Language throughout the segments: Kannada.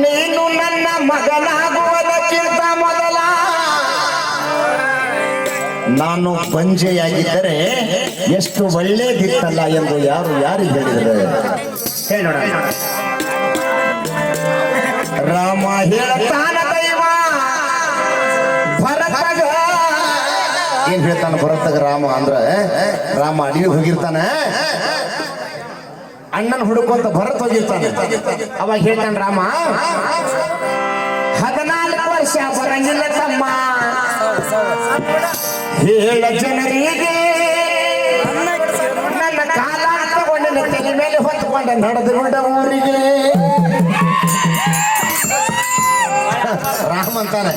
ನೀನು ನನ್ನ ಮಗನಾಗುವುದಕ್ಕಿಂತ ಮೊದಲ ನಾನು ಬಂಜೆಯಾಗಿದ್ದರೆ ಎಷ್ಟು ಒಳ್ಳೇದಿತ್ತಲ್ಲ ಎಂದು ಯಾರಿಗೆ ಹೇಳಿದರೆ ಹೇಳೋಣ. ರಾಮ ಹೇಳ್ತಾನ ದೈವ ಭರತಗ ಏನ್ ಹೇಳ್ತಾನ ಭರತಗ ರಾಮ ಅಂದ್ರ ರಾಮ ಅಡಿಗೆ ಹೋಗಿರ್ತಾನೆ, ಅಣ್ಣನ ಹುಡುಕೊಂತ ಭರತ್ ಹೋಗಿರ್ತಾನೆ. ಅವಾಗ ಹೇಳ್ತಾನ ರಾಮ 14 ವರ್ಷ ಬರಂಗಿಲ್ಲ ತಮ್ಮ, ಹೇಳ ಜನರಿಗೆ ನನ್ನ ಕಾಲ ತಗೊಂಡಿನ ತಲೆ ಮೇಲೆ ಹೊತ್ತುಕೊಂಡ ನಡೆದು ನೋಡ ಊರಿಗೆ. ರಾಮ ಅಂತಾನೆ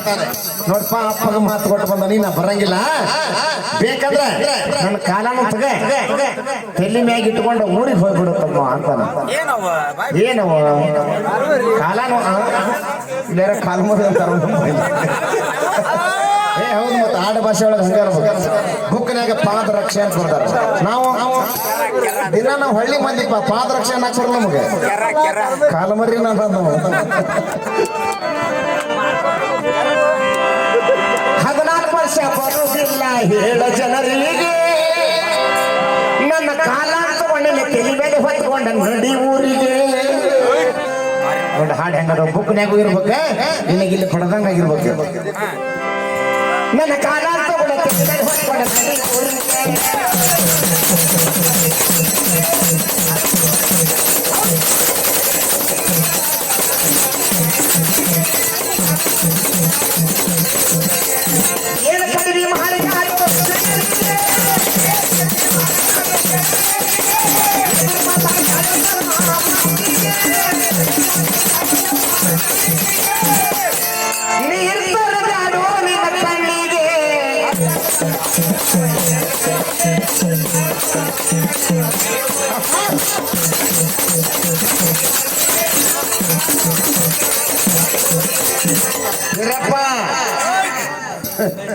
ನೋಡ್ಪ ಅಪ್ಪಗ ಮಾತು ಕೊಟ್ಟು ಬಂದ ನೀನ ಬರಂಗಿಲ್ಲ, ಬೇಕಂದ್ರೆ ನನ್ನ ಕಾಲನು ತಗ ತಲೆ ಮ್ಯಾಗ ಇಟ್ಕೊಂಡು ಊರಿಗೆ ಹೋಗ್ಬಿಡುತ್ತಮ್ಮ ಅಂತಾನ. ಏನವ ಕಾಲನು ಬೇರೆ ಕಾಲ ಅಂತಾರ. ಹೌದು, ಮತ್ತೆ ಆಡ ಭಾಷೆ ಒಳಗೆ ಹಂಗಾರ ಬುಕ್ನ್ಯಾಗ ಪಾದರಕ್ಷೆ ಅಂತ ಬರ್ತಾರ. ನಾವು ದಿನ ನಾವು ಹಳ್ಳಿ ಮಂದಿ ಪಾದರಕ್ಷೆ ಅನ್ನಕ್ ಬರಲ್ಲ ನಮಗೆ, ಕಾಲಮರಿ ನಾವು 14 ವರ್ಷ ಬರುವುದಿಲ್ಲ ಹೇಳ ಜನರಿಗೆ, ನನ್ನ ಕಾಲ ತಗೊಂಡ ತಲೆ ಮೇಲೆ ಹೊತ್ಕೊಂಡ ನಡಿ ಊರಿಗೆ. ನೋಡಿ ಹಾಡು ಹೆಂಗದ, ಬುಕ್ನ್ಯಾಗೂ ಇರ್ಬೇಕ, ನಿನಗಿಲ್ಲಿ ಕೊಡದಂಗ ಆಗಿರ್ಬೇಕು. ನನ್ನ ಕಾಲ ತಗೊಂಡ ತಲೆ ಮೇಲೆ ಹೊತ್ಕೊಂಡ ನಡಿ ಊರಿಗೆ. ಏನು ಕಡಿಮೆ ಮಾಡಿ ನೀರು ತೊರೆದಾಡು ನಿನ್ನ ಕಣ್ಣಿಗೆ,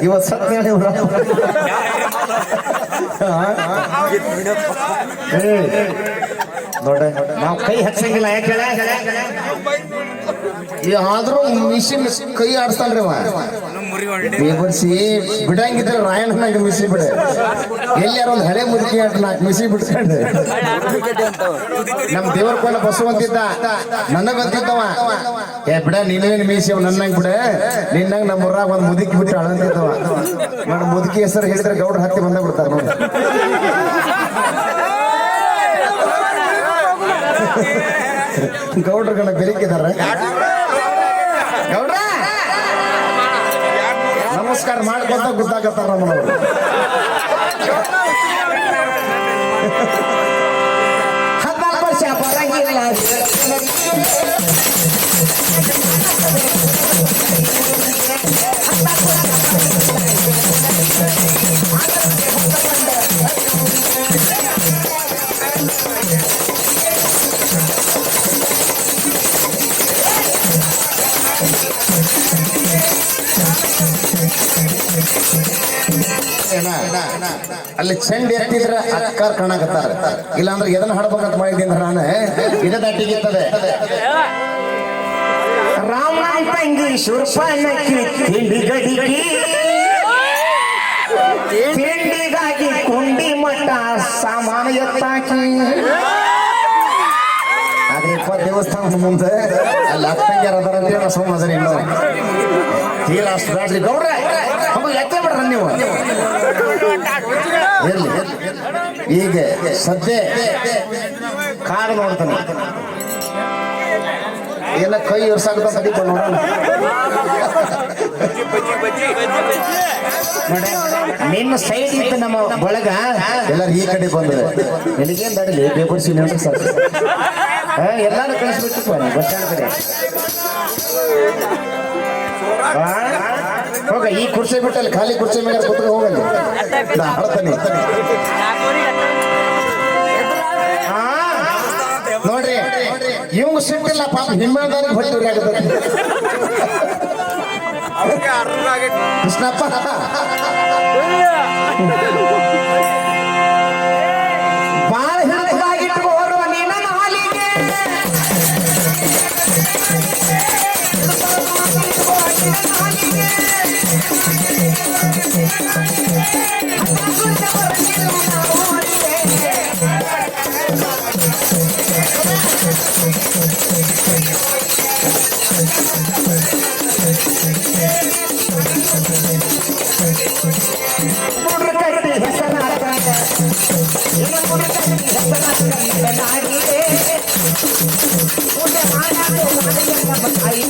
ಇವತ್ತು ಸತ್ಯ ನೋಡ ನಾವು ಕೈ ಹಚ್ಚಂಗಿಲ್ಲ, ಯಾಕೆ ಆದ್ರೂ ಮಿಷಿನ್ ಕೈ ಆಡಿಸ್ತಾನ್ರಿ ಬೇಬರ್ಸಿ ಬಿಡಂಗಿದ್ರೆ ರಾಯಣ್ಣನಾಗ ಮಿಸಿ ಬಿಡ, ಎಲ್ಲಾರ ಒಂದು ಹಳೆ ಮುದುಕಿ ಆಟ 4 ಮಿಸಿ ಬಿಡ್ಸ್ಕೊಂಡು ನಮ್ ದೇವರ ಕೊಲ್ಲ ಬಸವಂತಿದ್ದ ನನಗಂತಿದ್ದವ, ಬಿಡ ನೀನೇನು ಮೀಸಿ ನನ್ನಂಗ್ ಬಿಡ, ನಿನ್ನಂಗ್ ನಮ್ಮ ಊರಾಗ ಒಂದ್ ಮುದುಕಿ ಬಿಟ್ಟು ಅಳಂತಿದ್ದವ. ನೋಡ ಮುದುಕಿ ಹೆಸರು ಹೇಳಿದ್ರೆ ಗೌಡ್ರ ಹತ್ತಿ ಬಂದ ಬಿಡ್ತಾರ ನೋಡಿ. ಗೌಡ್ರಗಳ ಬೆರಿಕಿದಾರ. ಗೌಡ್ರ ನಮಸ್ಕಾರ ಮಾಡ್ಕೊಂತ ಗೊತ್ತಾಗತ್ತಾರ ನಮ್ಮವರು. ವರ್ಷ ಬರಂಗಿಲ್ಲ ಅಲ್ಲಿ ಚೆಂಡ್ ಎತ್ತಿದ್ರ ಅಕ್ಕಾರ್ ಕಾಣಕತ್ತಾರ, ಇಲ್ಲಾಂದ್ರೆ ಎದನ್ನ ಹಾಡ್ಬೇಕಂತ ಮಾಡಿದ್ದೆ ಅಂದ್ರೆ ನಾನು ಇದ ದಾಟಿಗಿರ್ತದೆ. ರಾಮ ತಂಗಿ ಶೂರ್ಪನಖಿ ತಿಂಡಿಗಾಗಿ ಕುಂಡಿ ಮಠ ಸಾಮಾನು ಎತ್ತಾಕಿ. ಆದ್ರೆ ದೇವಸ್ಥಾನದ ಮುಂದೆ ಅಲ್ಲಿ ಅಕ್ಕಂಗ್ಯಾರ ಅದರ ಸೋಮಸರಿ ಇನ್ನು ತೀರ ಅಷ್ಟು ಬ್ಯಾಡ್ರಿ ಗೌಡ್ರ ಎತ್ತೆ ಬಿಡ್ರ ನೀವು. ಇರ್ಲಿ ಈಗ ಸದ್ಯ ಕಾಡು ನೋಡ್ತಾನೆ, ಎಲ್ಲ ಕೈ ಇರ್ಸಾಕ ತಡಿಕೊಂಡು ನೋಡೋಣ. ನಿನ್ನ ಸೈಡ್ ಇತ್ತು ನಮ್ಮ ಬಳಗ ಎಲ್ಲರೂ ಈ ಕಡೆ ಬಂದ್ರೆ ನಿನಗೇನ್ ದಾಡಿಲಿ ಬೇಬರ್ಸಿ ಸರ್ ಎಲ್ಲಾರು ಕಳಿಸ್ಬಿಟ್ಟು ಬಸ್ ಸ್ಟ್ಯಾಂಡ್ ಕಡೆ ಹೋಗ. ಈ ಕುರ್ಚಿ ಬಿಟ್ಟಲ್ಲಿ ಖಾಲಿ ಕುರ್ಚಿ ಮೇಲೆ ಕೂತ್ಕೊಂಡು ಹೋಗಲ್ಲಿ ನಾ ಹೇಳ್ತಾನೆ. ನೋಡ್ರಿ ಇವಂಗ ಸಿಟ್ಟಿಲ್ಲ ಪಾಪ, ಹಿಮ್ಮೇಳದಾರಿಗೆ ಹೊಟ್ಟೆ ಆಗುತ್ತೆ. ಕೃಷ್ಣಪ್ಪ ಬಾಳ ಹಿಡಿದಾಗಿಟ್ಟು ಓಡುವ ನಿನ್ನ ಹಾಲಿಗೆ ಮುರುಕಟ್ಟಿ ಹೆಸರಾದ ಮುರುಕಟ್ಟಿ ಹೆಸರಾದ ನಾಡಿಗೆ ಪೂಜೆ ಮಾಡಲು ಮನೆಯ ನಮ್ಮ ತಾಯಿ